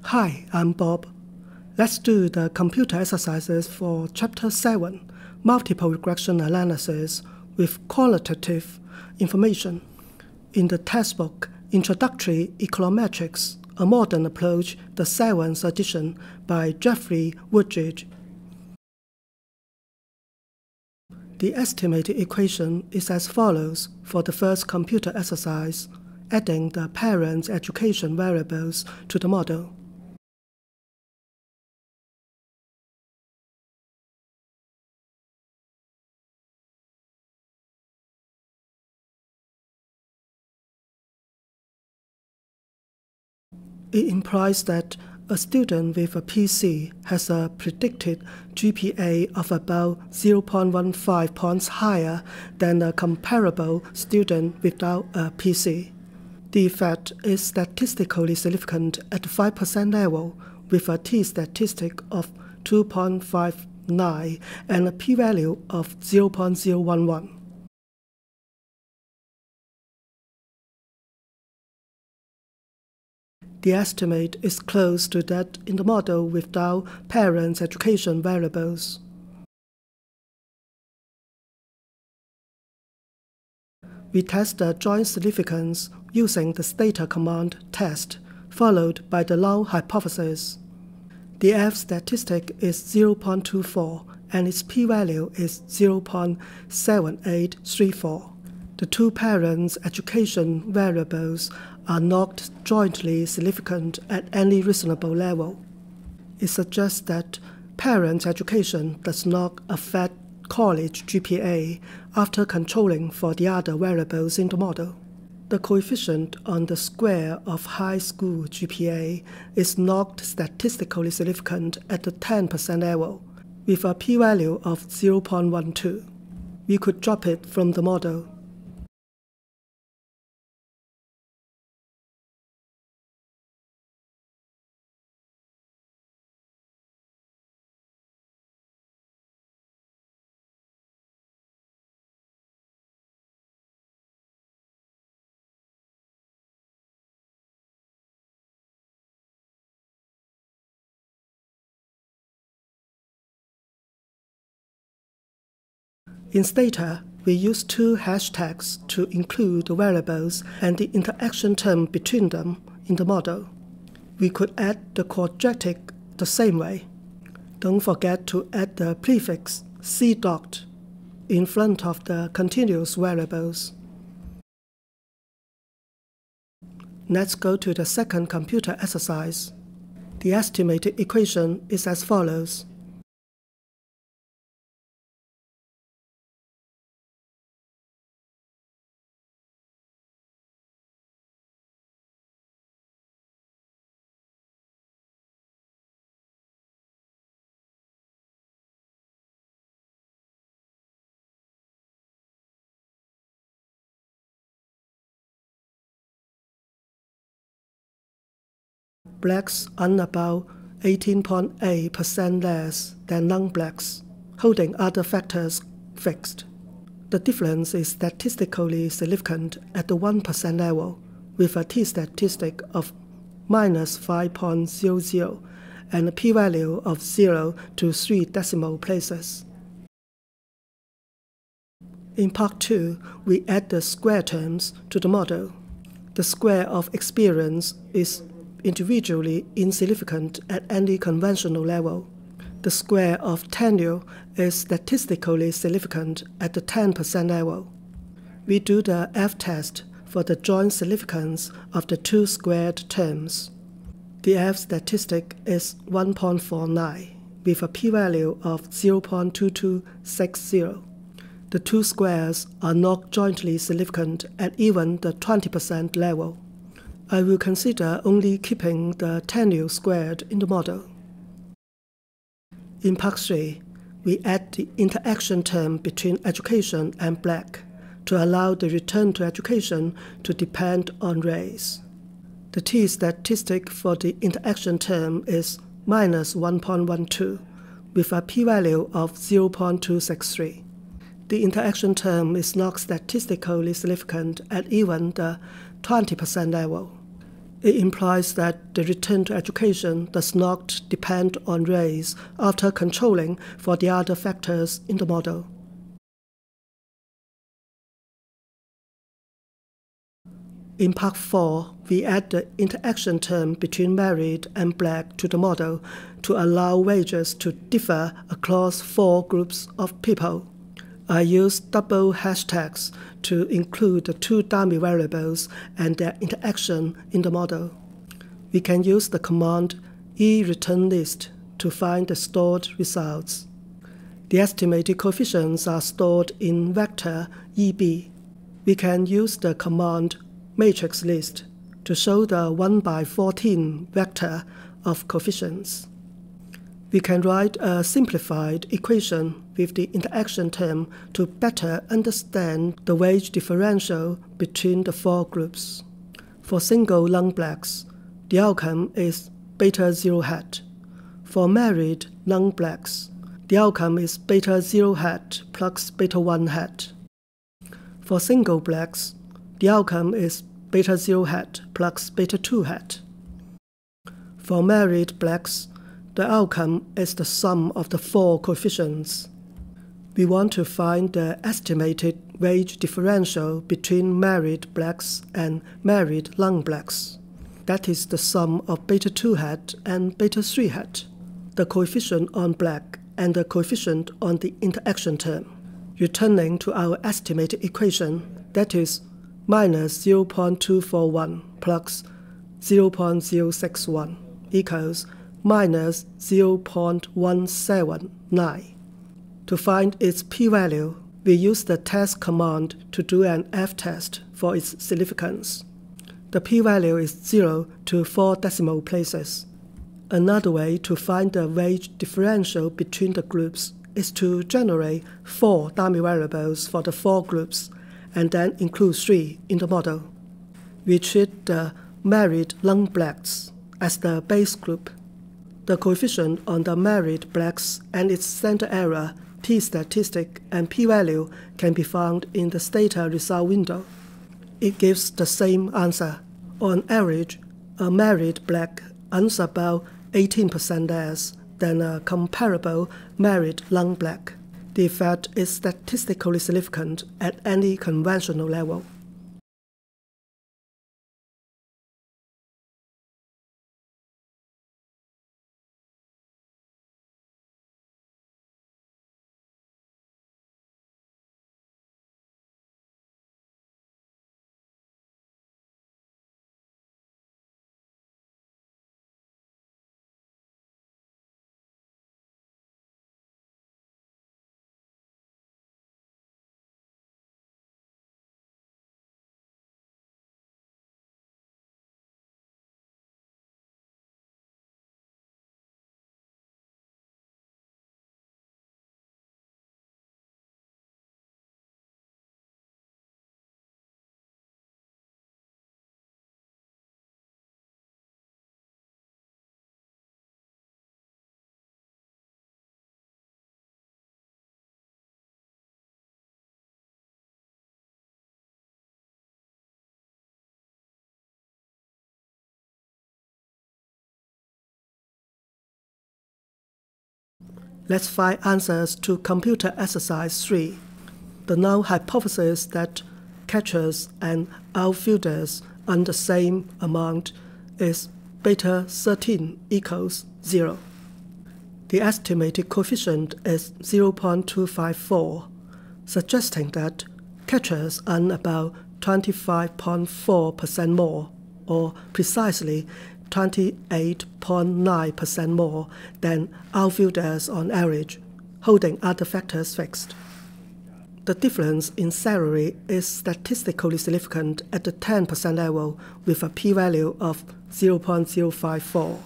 Hi, I'm Bob. Let's do the computer exercises for Chapter 7, Multiple Regression Analysis with Qualitative Information. In the textbook, Introductory Econometrics, a Modern Approach, the 7th edition by Jeffrey Wooldridge. The estimated equation is as follows for the first computer exercise, adding the parents' education variables to the model. It implies that a student with a PC has a predicted GPA of about 0.15 points higher than a comparable student without a PC. The effect is statistically significant at the 5% level with a t-statistic of 2.59 and a p-value of 0.011. The estimate is close to that in the model without parents' education variables. We test the joint significance using the Stata command test, followed by the null hypothesis. The F statistic is 0.24 and its p-value is 0.7834. The two parents' education variables are not jointly significant at any reasonable level. It suggests that parents' education does not affect college GPA after controlling for the other variables in the model. The coefficient on the square of high school GPA is not statistically significant at the 10% level, with a p-value of 0.12. We could drop it from the model. In Stata, we use two hashtags to include the variables and the interaction term between them in the model. We could add the quadratic the same way. Don't forget to add the prefix C dot in front of the continuous variables. Let's go to the second computer exercise. The estimated equation is as follows. Blacks earn about 18.8% less than non-blacks, holding other factors fixed. The difference is statistically significant at the 1% level, with a t-statistic of minus 5.00 and a p-value of 0 to 3 decimal places. In Part 2, we add the square terms to the model. The square of experience is individually insignificant at any conventional level. The square of tenure is statistically significant at the 10% level. We do the F-test for the joint significance of the two squared terms. The F statistic is 1.49 with a p-value of 0.2260. The two squares are not jointly significant at even the 20% level. I will consider only keeping the tenure squared in the model. In Part 3, we add the interaction term between education and black to allow the return to education to depend on race. The t-statistic for the interaction term is minus 1.12 with a p-value of 0.263. The interaction term is not statistically significant at even the 20% level. It implies that the return to education does not depend on race after controlling for the other factors in the model. In Part 4, we add the interaction term between married and black to the model to allow wages to differ across 4 groups of people. I use double hashtags to include the 2 dummy variables and their interaction in the model. We can use the command eReturnList to find the stored results. The estimated coefficients are stored in vector EB. We can use the command matrix list to show the 1/14 vector of coefficients. We can write a simplified equation with the interaction term to better understand the wage differential between the 4 groups. For single young blacks, the outcome is beta 0 hat. For married young blacks, the outcome is beta 0 hat plus beta 1 hat. For single blacks, the outcome is beta 0 hat plus beta 2 hat. For married blacks, the outcome is the sum of the 4 coefficients. We want to find the estimated wage differential between married blacks and married young blacks. That is the sum of beta 2 hat and beta 3 hat, the coefficient on black and the coefficient on the interaction term. Returning to our estimated equation, that is minus 0.241 plus 0.061 equals minus 0.179. To find its p-value, we use the test command to do an f-test for its significance. The p-value is 0 to 4 decimal places. Another way to find the wage differential between the groups is to generate 4 dummy variables for the 4 groups and then include 3 in the model. We treat the married young blacks as the base group. The coefficient on the married blacks and its standard error, t-statistic, and p-value can be found in the Stata result window. It gives the same answer. On average, a married black earns about 18% less than a comparable married young black. The effect is statistically significant at any conventional level. Let's find answers to computer exercise 3. The null hypothesis that catchers and outfielders earn the same amount is beta 13 equals 0. The estimated coefficient is 0.254, suggesting that catchers earn about 25.4% more, or precisely 28.9% more than outfielders on average, holding other factors fixed. The difference in salary is statistically significant at the 10% level with a p-value of 0.054.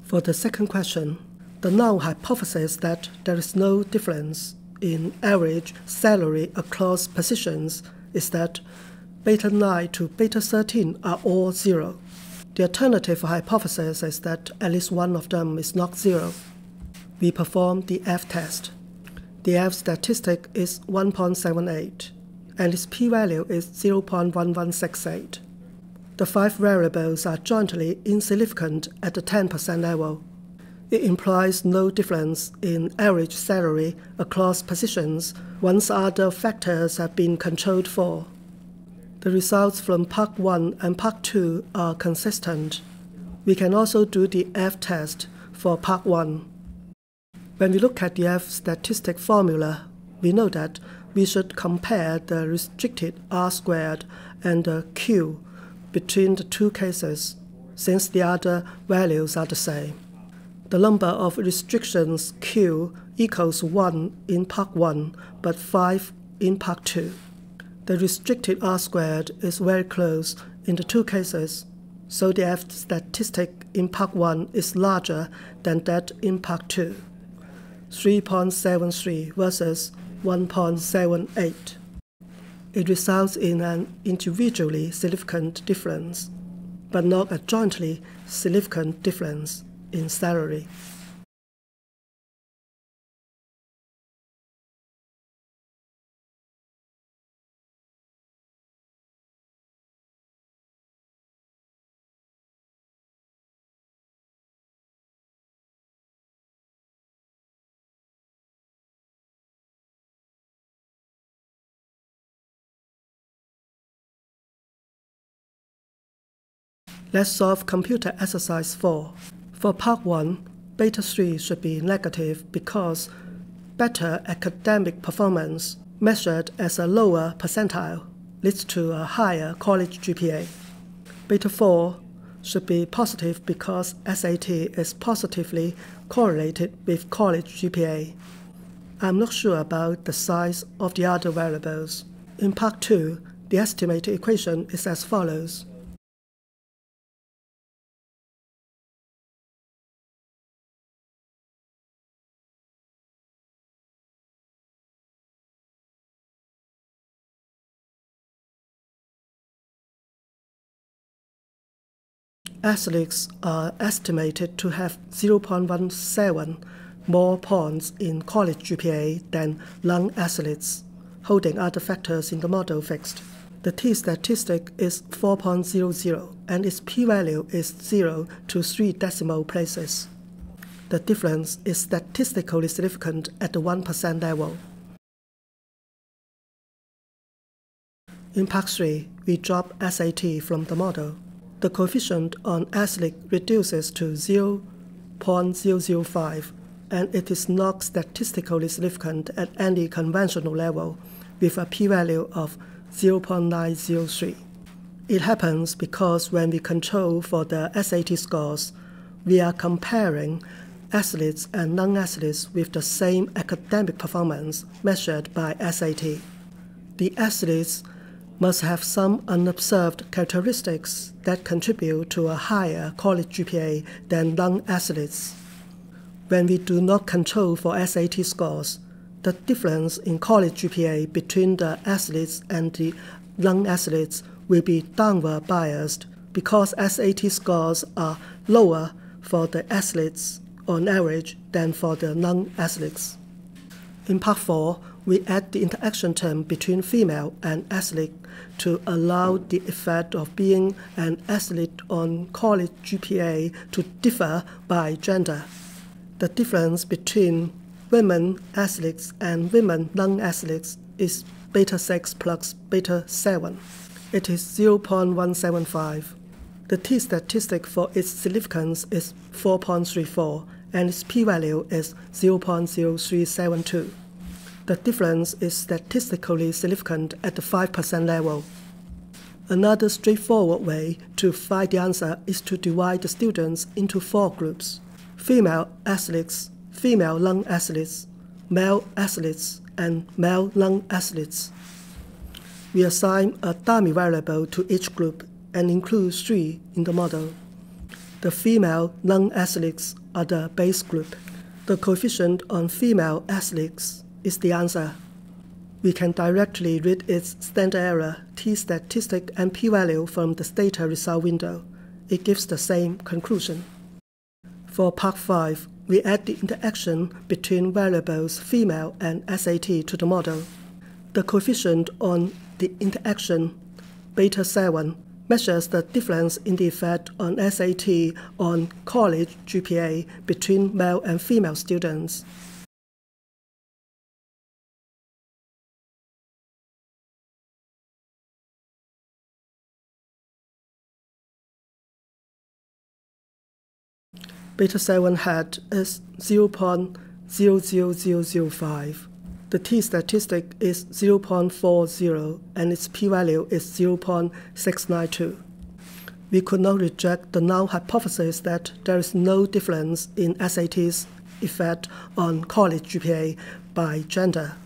For the second question, the null hypothesis that there is no difference in average salary across positions is that beta 9 to beta 13 are all 0. The alternative hypothesis is that at least one of them is not 0. We perform the f-test. The f-statistic is 1.78, and its p-value is 0.1168. The 5 variables are jointly insignificant at the 10% level. It implies no difference in average salary across positions once other factors have been controlled for. The results from Part 1 and Part 2 are consistent. We can also do the F test for Part 1. When we look at the F statistic formula, we know that we should compare the restricted R squared and the Q between the two cases, since the other values are the same. The number of restrictions Q equals 1 in Part 1, but 5 in Part 2. The restricted R squared is very close in the two cases, so the F statistic in Part 1 is larger than that in Part 2. 3.73 versus 1.78. It results in an individually significant difference, but not a jointly significant difference in salary. Let's solve computer exercise 4. For Part 1, beta 3 should be negative because better academic performance measured as a lower percentile leads to a higher college GPA. Beta 4 should be positive because SAT is positively correlated with college GPA. I'm not sure about the size of the other variables. In Part 2, the estimated equation is as follows. Athletes are estimated to have 0.17 more points in college GPA than non-athletes, holding other factors in the model fixed. The t-statistic is 4.00 and its p-value is 0 to 3 decimal places. The difference is statistically significant at the 1% level. In Part 3, we drop SAT from the model. The coefficient on athlete reduces to 0.005, and it is not statistically significant at any conventional level, with a p-value of 0.903. It happens because when we control for the SAT scores, we are comparing athletes and non-athletes with the same academic performance measured by SAT. The athletes must have some unobserved characteristics that contribute to a higher college GPA than non-athletes. When we do not control for SAT scores, the difference in college GPA between the athletes and the non-athletes will be downward biased because SAT scores are lower for the athletes on average than for the non-athletes. In Part 4, we add the interaction term between female and athlete to allow the effect of being an athlete on college GPA to differ by gender. The difference between women athletes and women non-athletes is beta 6 plus beta 7. It is 0.175. The t-statistic for its significance is 4.34, and its p-value is 0.0372. The difference is statistically significant at the 5% level. Another straightforward way to find the answer is to divide the students into 4 groups: female athletes, female non-athletes, male athletes, and male non-athletes. We assign a dummy variable to each group and include 3 in the model. The female non-athletes are the base group. The coefficient on female athletes is the answer. We can directly read its standard error, t-statistic, and p-value from the Stata result window. It gives the same conclusion. For Part 5, we add the interaction between variables female and SAT to the model. The coefficient on the interaction, beta 7, measures the difference in the effect on SAT on college GPA between male and female students. Beta 7 hat is 0.00005. The t-statistic is 0.40 and its p-value is 0.692. We could not reject the null hypothesis that there is no difference in SAT's effect on college GPA by gender.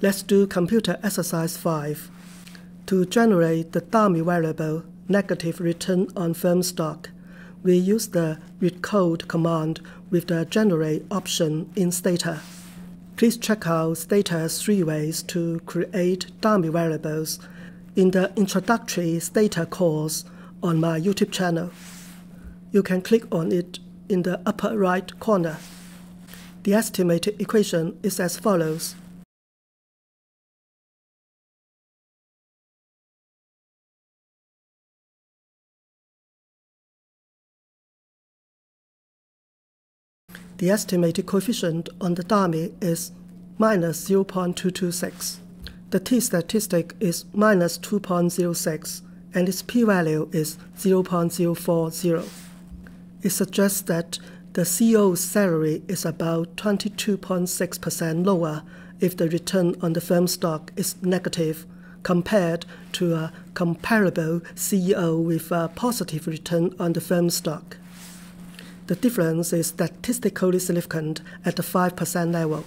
Let's do computer exercise 5. To generate the dummy variable negative return on firm stock, we use the readcode command with the generate option in Stata. Please check out Stata's 3 ways to create dummy variables in the Introductory Stata course on my YouTube channel. You can click on it in the upper right corner. The estimated equation is as follows. The estimated coefficient on the dummy is minus 0.226. The t-statistic is minus 2.06, and its p-value is 0.040. It suggests that the CEO's salary is about 22.6% lower if the return on the firm stock is negative compared to a comparable CEO with a positive return on the firm stock. The difference is statistically significant at the 5% level.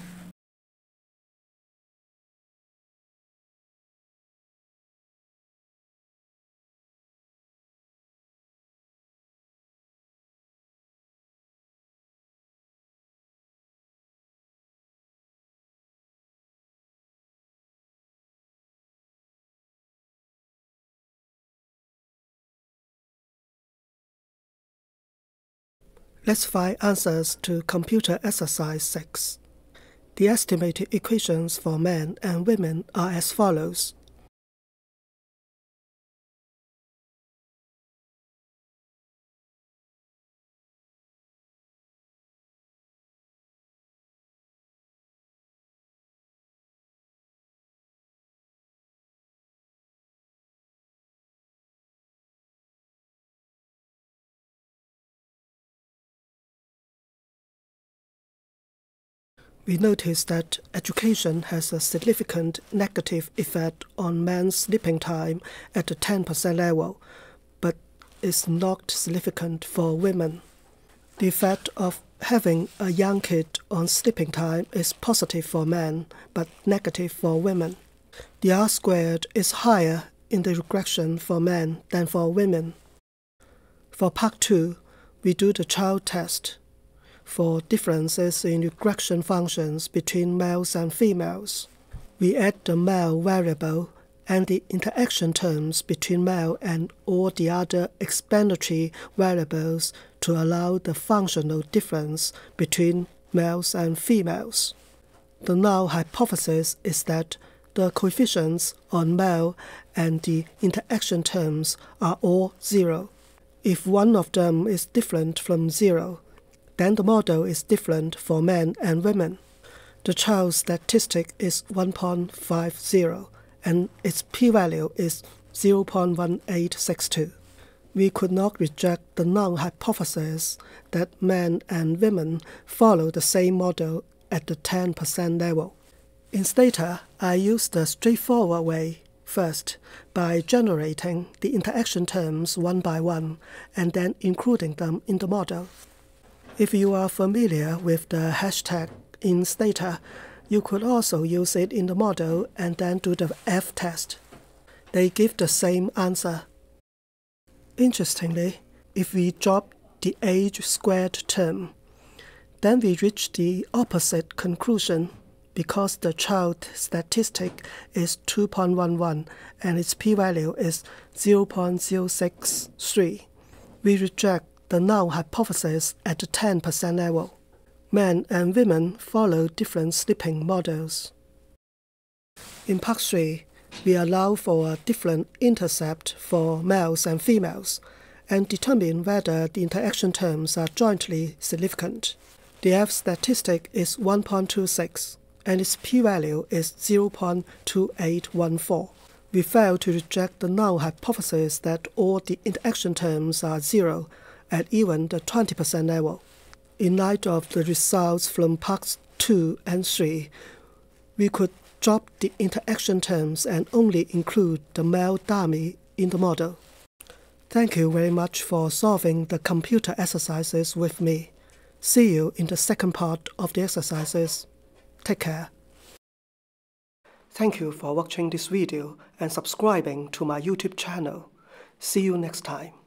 Let's find answers to computer exercise 6. The estimated equations for men and women are as follows. We notice that education has a significant negative effect on men's sleeping time at the 10% level, but is not significant for women. The effect of having a young kid on sleeping time is positive for men, but negative for women. The R-squared is higher in the regression for men than for women. For part 2, we do the child test for differences in regression functions between males and females. We add the male variable and the interaction terms between male and all the other explanatory variables to allow the functional difference between males and females. The null hypothesis is that the coefficients on male and the interaction terms are all 0. If one of them is different from 0, then the model is different for men and women. The child's statistic is 1.50 and its p-value is 0.1862. We could not reject the null hypothesis that men and women follow the same model at the 10% level. In Stata, I used the straightforward way first by generating the interaction terms one by one and then including them in the model. If you are familiar with the hashtag in Stata, you could also use it in the model and then do the F-test. They give the same answer. Interestingly, if we drop the age squared term, then we reach the opposite conclusion because the child statistic is 2.11 and its p-value is 0.063. We reject the null hypothesis at the 10% level. Men and women follow different sleeping models. In Part 3, we allow for a different intercept for males and females and determine whether the interaction terms are jointly significant. The F statistic is 1.26 and its p-value is 0.2814. We fail to reject the null hypothesis that all the interaction terms are zero at even the 20% level. In light of the results from Parts 2 and 3, we could drop the interaction terms and only include the male dummy in the model. Thank you very much for solving the computer exercises with me. See you in the second part of the exercises. Take care. Thank you for watching this video and subscribing to my YouTube channel. See you next time.